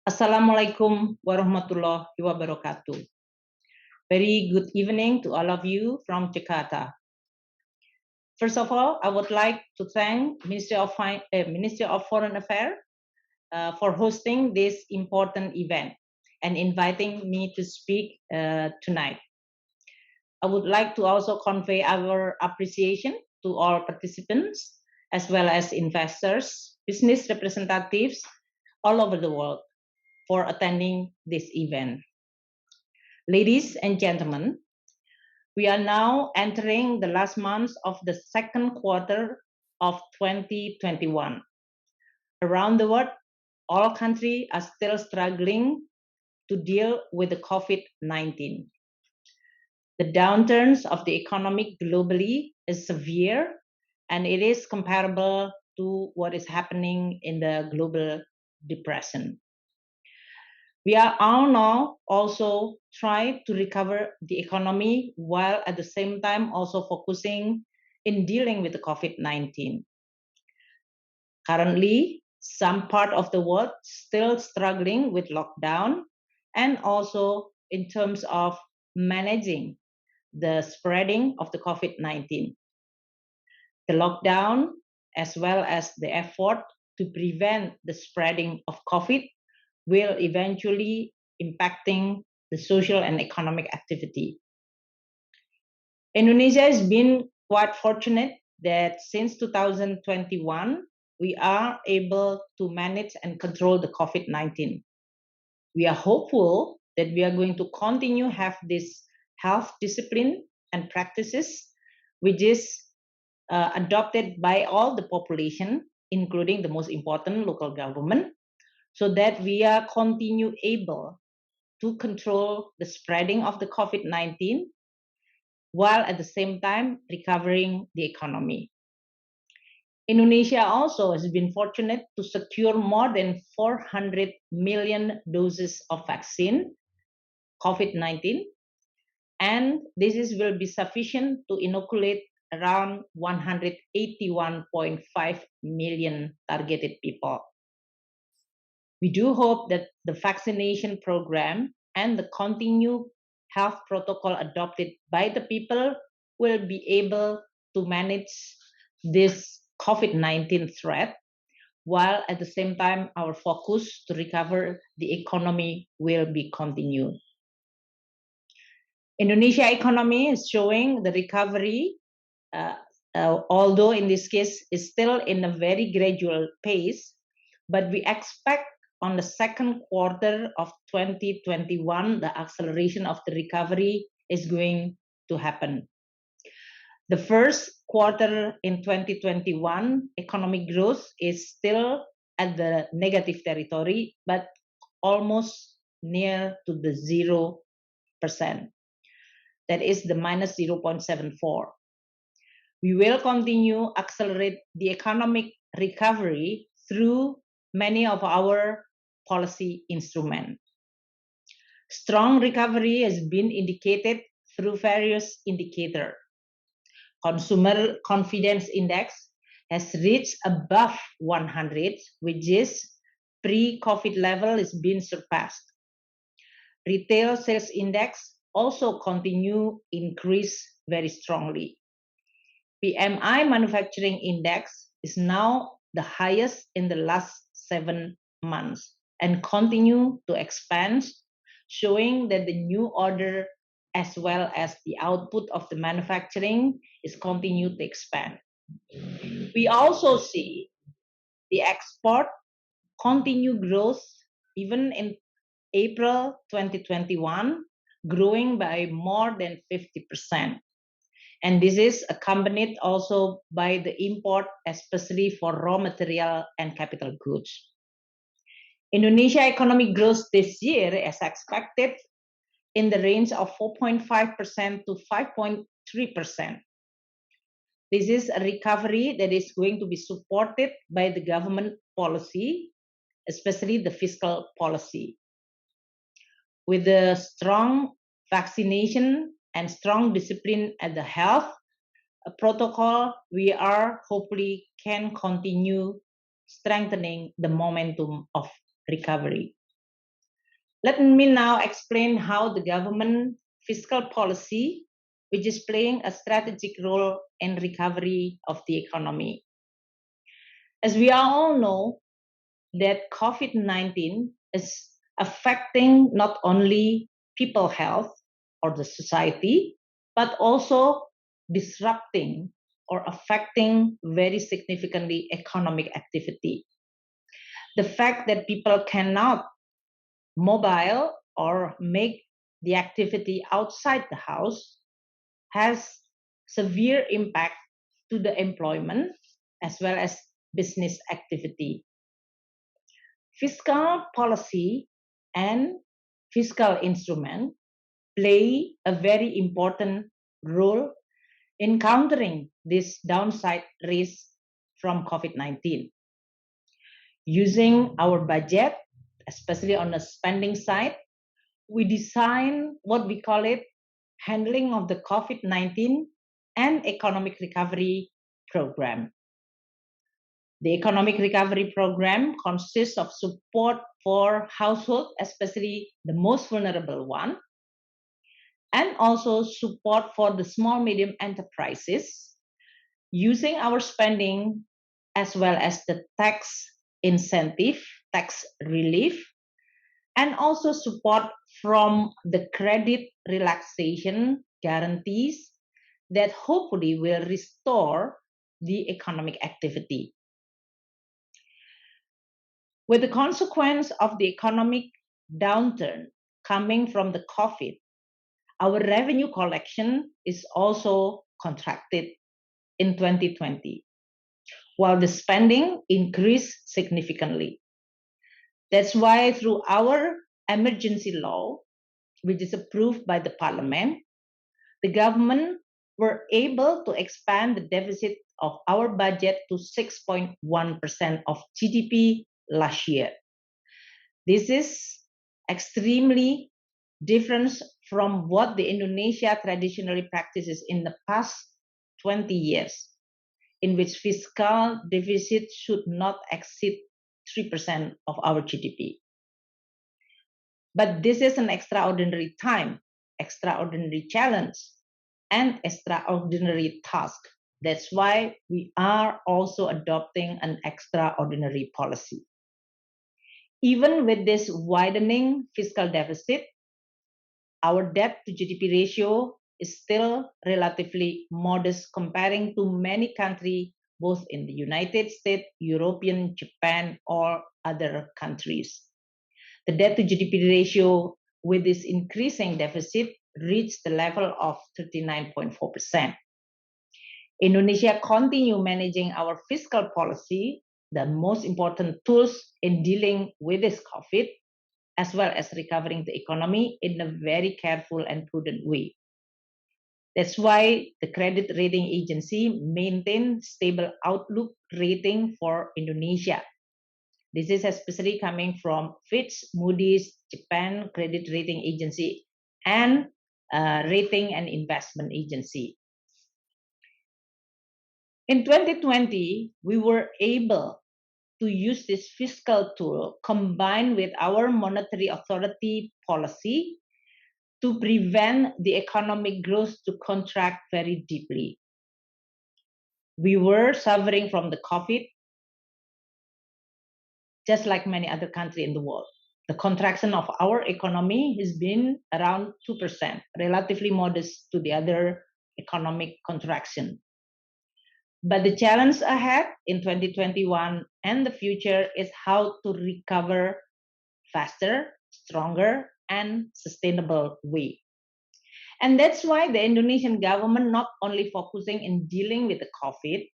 Assalamualaikum warahmatullahi wabarakatuh. Very good evening to all of you from Jakarta. First of all, I would like to thank Ministry of Foreign Affairs for hosting this important event and inviting me to speak tonight. I would like to also convey our appreciation to all participants as well as investors, business representatives all over the world for attending this event. Ladies and gentlemen, we are now entering the last months of the second quarter of 2021. Around the world, all countries are still struggling to deal with the COVID-19. The downturns of the economy globally is severe, and it is comparable to what is happening in the global depression. We are all now also trying to recover the economy while at the same time also focusing in dealing with the COVID-19. Currently, some part of the world still struggling with lockdown and also in terms of managing the spreading of the COVID-19. The lockdown as well as the effort to prevent the spreading of COVID will eventually impacting the social and economic activity. Indonesia has been quite fortunate that since 2021, we are able to manage and control the COVID-19. We are hopeful that we are going to continue have this health discipline and practices, which is adopted by all the population, including the most important local government, so that we are continue able to control the spreading of the COVID-19 while at the same time recovering the economy. Indonesia also has been fortunate to secure more than 400 million doses of vaccine COVID-19, and will be sufficient to inoculate around 181.5 million targeted people. We do hope that the vaccination program and the continued health protocol adopted by the people will be able to manage this COVID-19 threat, while at the same time our focus to recover the economy will be continued. Indonesia economy is showing the recovery, although in this case is still in a very gradual pace, but we expect on the second quarter of 2021, the acceleration of the recovery is going to happen. The first quarter in 2021, economic growth is still at the negative territory, but almost near to the 0%. That is the minus 0.74. We will continue accelerate the economic recovery through many of our policy instruments. Strong recovery has been indicated through various indicators. Consumer confidence index has reached above 100, which is pre-COVID level is being surpassed. Retail sales index also continue increase very strongly. PMI manufacturing index is now the highest in the last 7 months and continue to expand, showing that the new order as well as the output of the manufacturing is continue to expand. We also see the export continue growth even in April 2021, growing by more than 50%. And this is accompanied also by the import, especially for raw material and capital goods. Indonesia economic growth this year is expected in the range of 4.5% to 5.3%. This is a recovery that is going to be supported by the government policy, especially the fiscal policy. With the strong vaccination and strong discipline at the health protocol, we are hopefully can continue strengthening the momentum of recovery. Let me now explain how the government fiscal policy, which is playing a strategic role in recovery of the economy. As we all know, that COVID-19 is affecting not only people health or the society, but also disrupting or affecting very significantly economic activity. The fact that people cannot mobile or make the activity outside the house has severe impact to the employment as well as business activity. Fiscal policy and fiscal instrument play a very important role in countering this downside risk from COVID-19. Using our budget, especially on the spending side, we design what we call it handling of the COVID-19 and economic recovery program. The economic recovery program consists of support for households, especially the most vulnerable one, and also support for the small medium enterprises using our spending as well as the tax incentive, tax relief, and also support from the credit relaxation guarantees that hopefully will restore the economic activity. With the consequence of the economic downturn coming from the COVID, our revenue collection is also contracted in 2020, while the spending increased significantly. That's why through our emergency law, which is approved by the parliament, the government were able to expand the deficit of our budget to 6.1% of GDP last year. This is extremely different from what the Indonesia traditionally practices in the past 20 years, in which fiscal deficit should not exceed 3% of our GDP. But this is an extraordinary time, extraordinary challenge, and extraordinary task. That's why we are also adopting an extraordinary policy. Even with this widening fiscal deficit, our debt to GDP ratio is still relatively modest comparing to many countries, both in the United States, European, Japan, or other countries. The debt to GDP ratio with this increasing deficit reached the level of 39.4%. Indonesia continue managing our fiscal policy, the most important tools in dealing with this COVID, as well as recovering the economy in a very careful and prudent way. That's why the credit rating agency maintained stable outlook rating for Indonesia. This is especially coming from Fitch, Moody's, Japan Credit Rating Agency, and Rating and Investment Agency. In 2020, we were able to use this fiscal tool combined with our monetary authority policy to prevent the economic growth to contract very deeply. We were suffering from the COVID just like many other countries in the world. The contraction of our economy has been around 2%, relatively modest to the other economic contraction. But the challenge ahead in 2021 and the future is how to recover faster, stronger, and sustainable way. And that's why the Indonesian government not only focusing in dealing with the COVID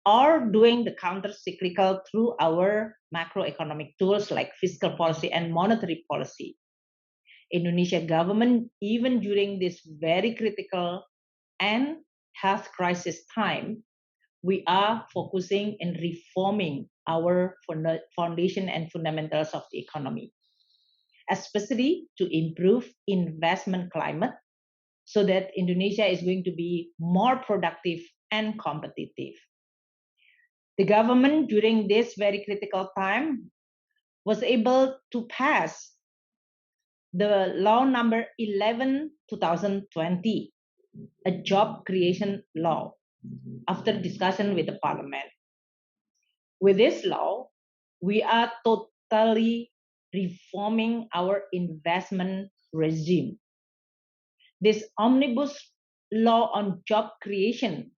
or doing the counter-cyclical through our macroeconomic tools like fiscal policy and monetary policy. Indonesia government, even during this very critical and health crisis time, we are focusing in reforming our foundation and fundamentals of the economy, especially to improve investment climate so that Indonesia is going to be more productive and competitive. The government during this very critical time was able to pass the law number 11 2020, a job creation law, after discussion with the parliament. With this law, we are totally reforming our investment regime. This omnibus law on job creation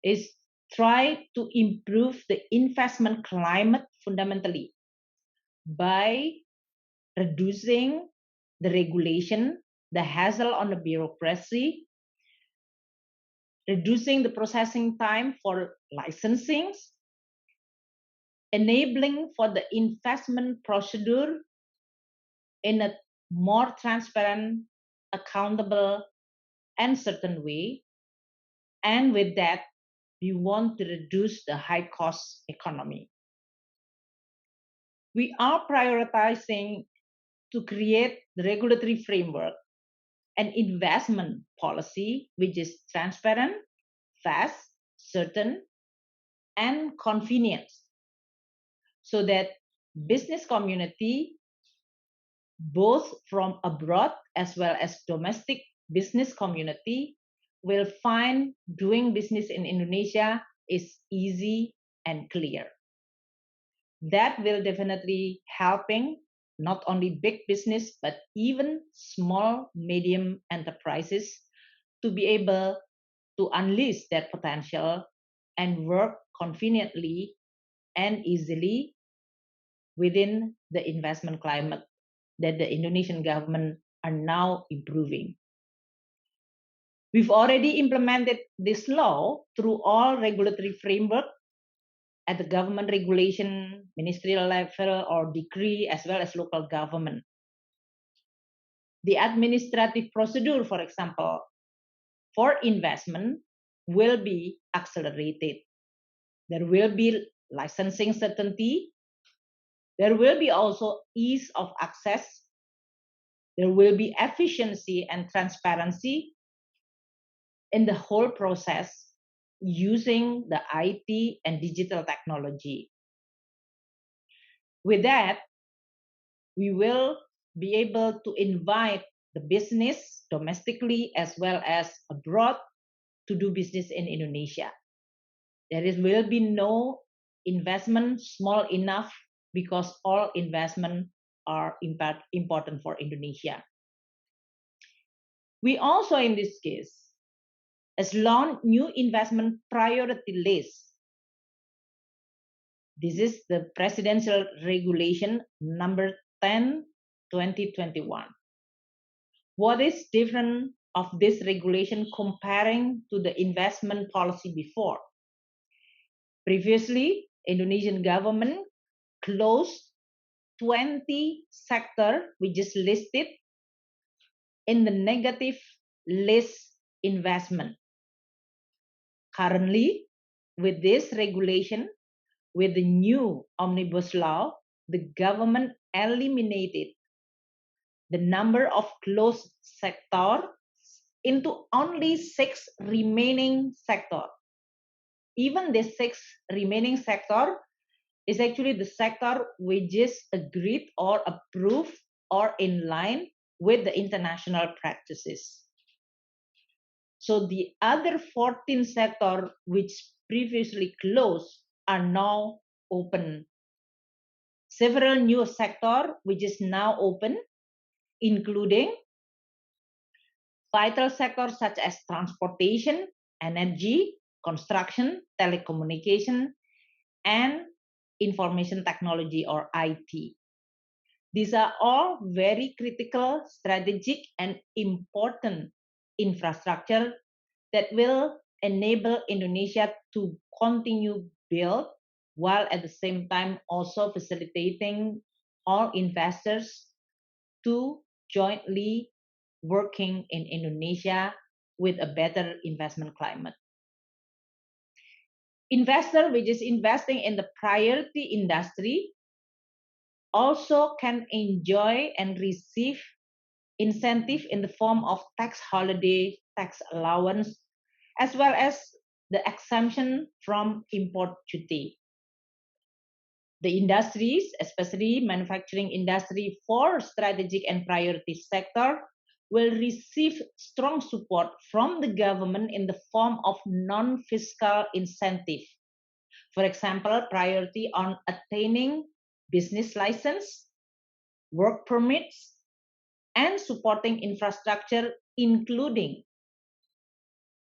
is try to improve the investment climate fundamentally by reducing the regulation, the hassle on the bureaucracy, reducing the processing time for licensing, enabling for the investment procedure in a more transparent, accountable, and certain way. And with that, we want to reduce the high cost economy. We are prioritizing to create the regulatory framework and investment policy which is transparent, fast, certain, and convenient, so that business community, both from abroad as well as domestic business community, will find doing business in Indonesia is easy and clear. That will definitely helping not only big business but even small medium enterprises to be able to unleash their potential and work conveniently and easily within the investment climate that the Indonesian government are now improving. We've already implemented this law through all regulatory framework at the government regulation, ministerial level, or decree, as well as local government. The administrative procedure, for example, for investment will be accelerated. There will be licensing certainty. There will be also ease of access. There will be efficiency and transparency in the whole process using the IT and digital technology. With that, we will be able to invite the business domestically as well as abroad to do business in Indonesia. Will be no investment small enough because all investment are important for Indonesia. We also, in this case, has launched new investment priority list. This is the presidential regulation number 10 2021. What is different of this regulation comparing to the investment policy before? Previously, Indonesian government closed 20 sector which is listed in the negative list investment. Currently, with this regulation, with the new omnibus law, the government eliminated the number of closed sector into only 6 remaining sector. Even the 6 remaining sector is actually the sector which is agreed or approved or in line with the international practices. So the other 14 sector which previously closed are now open. Several new sector which is now open, including vital sectors such as transportation, energy, construction, telecommunication, and information technology or IT. These are all very critical, strategic, and important infrastructure that will enable Indonesia to continue build while at the same time also facilitating all investors to jointly working in Indonesia with a better investment climate. Investor which is investing in the priority industry also can enjoy and receive incentive in the form of tax holiday, tax allowance, as well as the exemption from import duty. The industries, especially manufacturing industry for strategic and priority sector, will receive strong support from the government in the form of non-fiscal incentive. For example, priority on attaining business license, work permits, and supporting infrastructure, including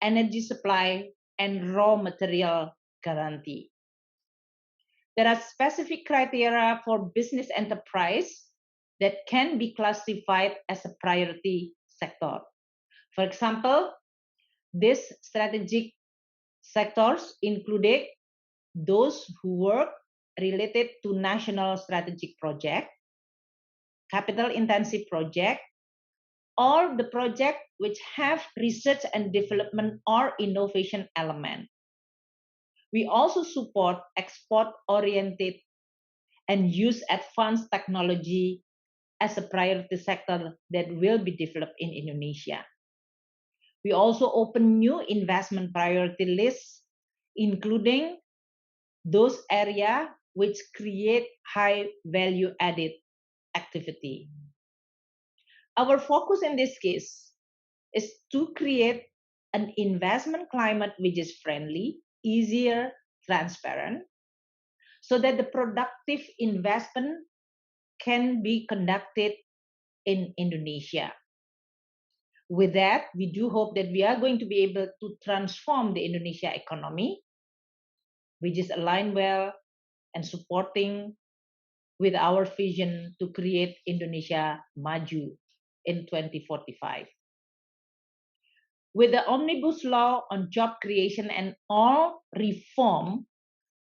energy supply and raw material guarantee. There are specific criteria for business enterprise that can be classified as a priority sector. For example, these strategic sectors included those who work related to national strategic project, capital intensive project, or the project which have research and development or innovation element. We also support export-oriented and use advanced technology as a priority sector that will be developed in Indonesia. We also open new investment priority lists, including those areas which create high value added activity. Our focus in this case is to create an investment climate which is friendly, easier, transparent, so that the productive investment can be conducted in Indonesia. With that, we do hope that we are going to be able to transform the Indonesia economy, which is aligned well and supporting with our vision to create Indonesia Maju in 2045. With the Omnibus Law on job creation and all reform,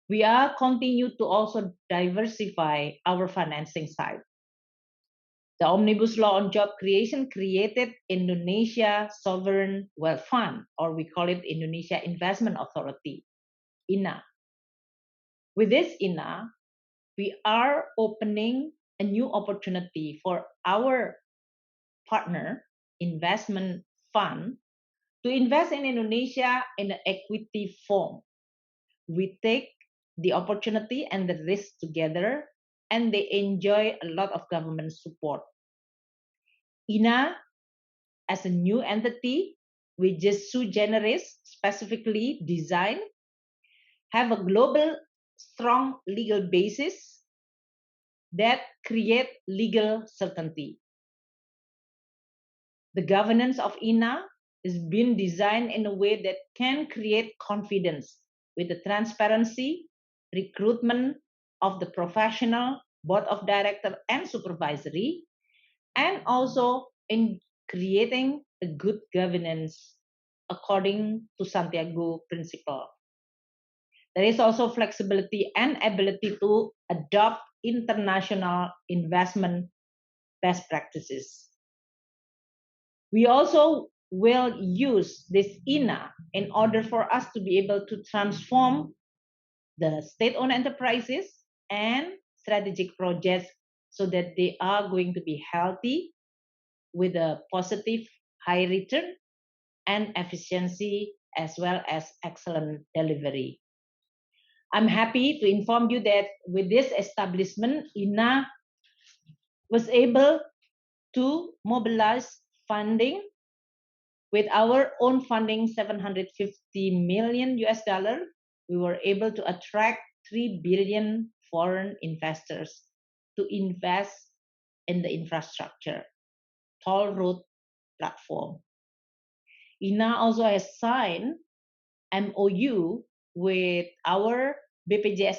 we are continue to also diversify our financing side. The Omnibus Law on job creation created Indonesia Sovereign Wealth Fund, or we call it Indonesia Investment Authority, INA. With this INA, we are opening a new opportunity for our partner investment fund to invest in Indonesia in an equity form. We take the opportunity and the risk together, and they enjoy a lot of government support. INA, as a new entity, which is sui generis, specifically designed, have a global strong legal basis that create legal certainty. The governance of INA is being designed in a way that can create confidence with the transparency, recruitment of the professional, board of director and supervisory, and also in creating a good governance according to Santiago principle. There is also flexibility and ability to adopt international investment best practices. We also will use this INA in order for us to be able to transform the state-owned enterprises and strategic projects so that they are going to be healthy with a positive high return and efficiency as well as excellent delivery. I'm happy to inform you that with this establishment, INA was able to mobilize funding with our own funding, 750 million US dollar. We were able to attract 3 billion foreign investors to invest in the infrastructure, toll road platform. INA also has signed MOU with our BPJS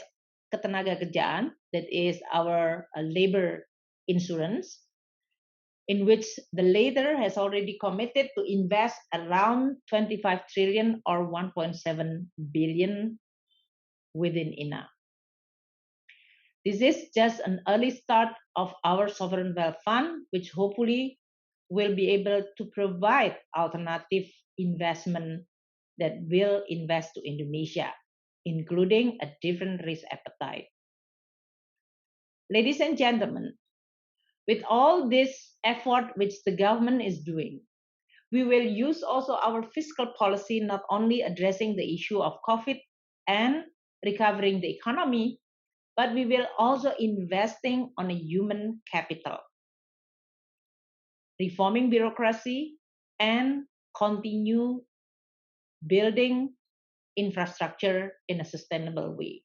Ketenagakerjaan, that is our labor insurance, in which the latter has already committed to invest around 25 trillion or 1.7 billion within INA. This is just an early start of our sovereign wealth fund, which hopefully will be able to provide alternative investment that will invest to Indonesia, including a different risk appetite. Ladies and gentlemen, with all this effort which the government is doing, we will use also our fiscal policy not only addressing the issue of COVID and recovering the economy, but we will also investing on a human capital, reforming bureaucracy, and continue building infrastructure in a sustainable way.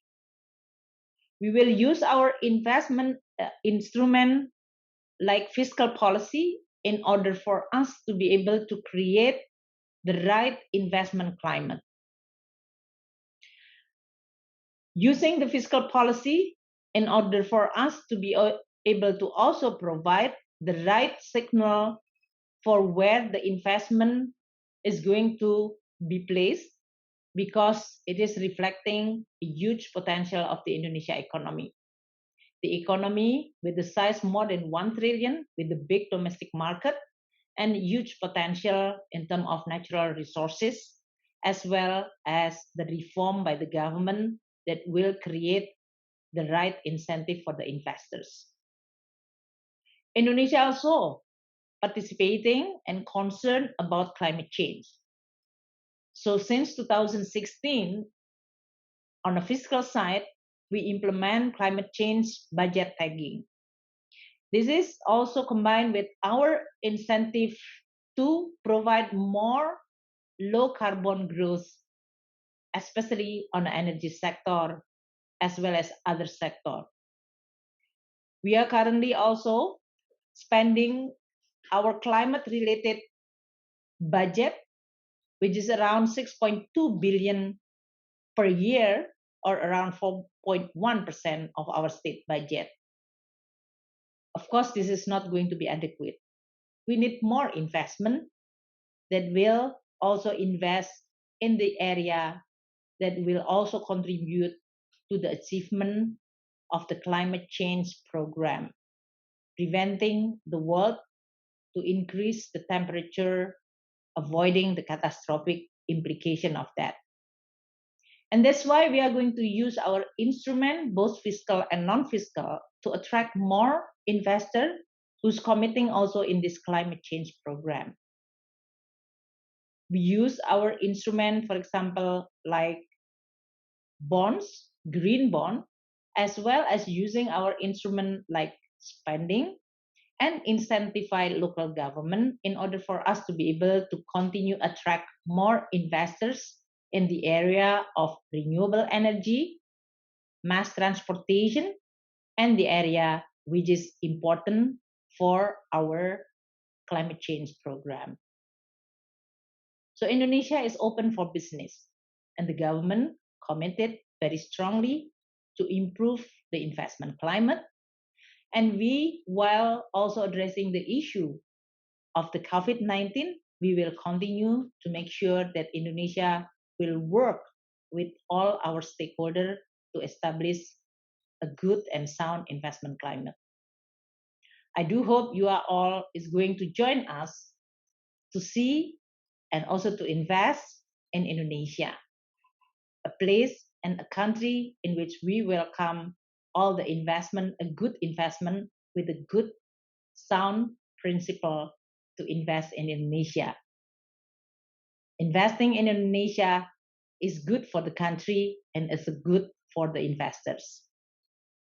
We will use our investment instrument like fiscal policy in order for us to be able to create the right investment climate. Using the fiscal policy in order for us to be able to also provide the right signal for where the investment is going to be placed, because it is reflecting a huge potential of the Indonesia economy. The economy with the size more than 1 trillion, with the big domestic market and huge potential in terms of natural resources, as well as the reform by the government that will create the right incentive for the investors. Indonesia also participating and concerned about climate change. So since 2016, on the fiscal side, we implement climate change budget tagging. This is also combined with our incentive to provide more low carbon growth, especially on the energy sector as well as other sector. We are currently also spending our climate related budget, which is around 6.2 billion per year, or around 4.1% of our state budget. Of course, this is not going to be adequate. We need more investment that will also invest in the area that will also contribute to the achievement of the climate change program, preventing the world to increase the temperature, avoiding the catastrophic implication of that. And that's why we are going to use our instrument, both fiscal and non-fiscal, to attract more investors who's committing also in this climate change program. We use our instrument, for example, like bonds, green bond, as well as using our instrument like spending and incentivize local government in order for us to be able to continue attract more investors in the area of renewable energy, mass transportation, and the area which is important for our climate change program. So Indonesia is open for business, and the government committed very strongly to improve the investment climate. And we, while also addressing the issue of the COVID-19, we will continue to make sure that Indonesia will work with all our stakeholders to establish a good and sound investment climate. I do hope you are all is going to join us to see and also to invest in Indonesia, a place and a country in which we welcome all the investment, a good investment with a good sound principle to invest in Indonesia. Investing in Indonesia is good for the country and is good for the investors.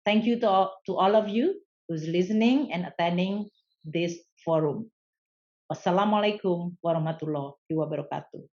Thank you to all of you who's listening and attending this forum. Wassalamualaikum warahmatullahi wabarakatuh.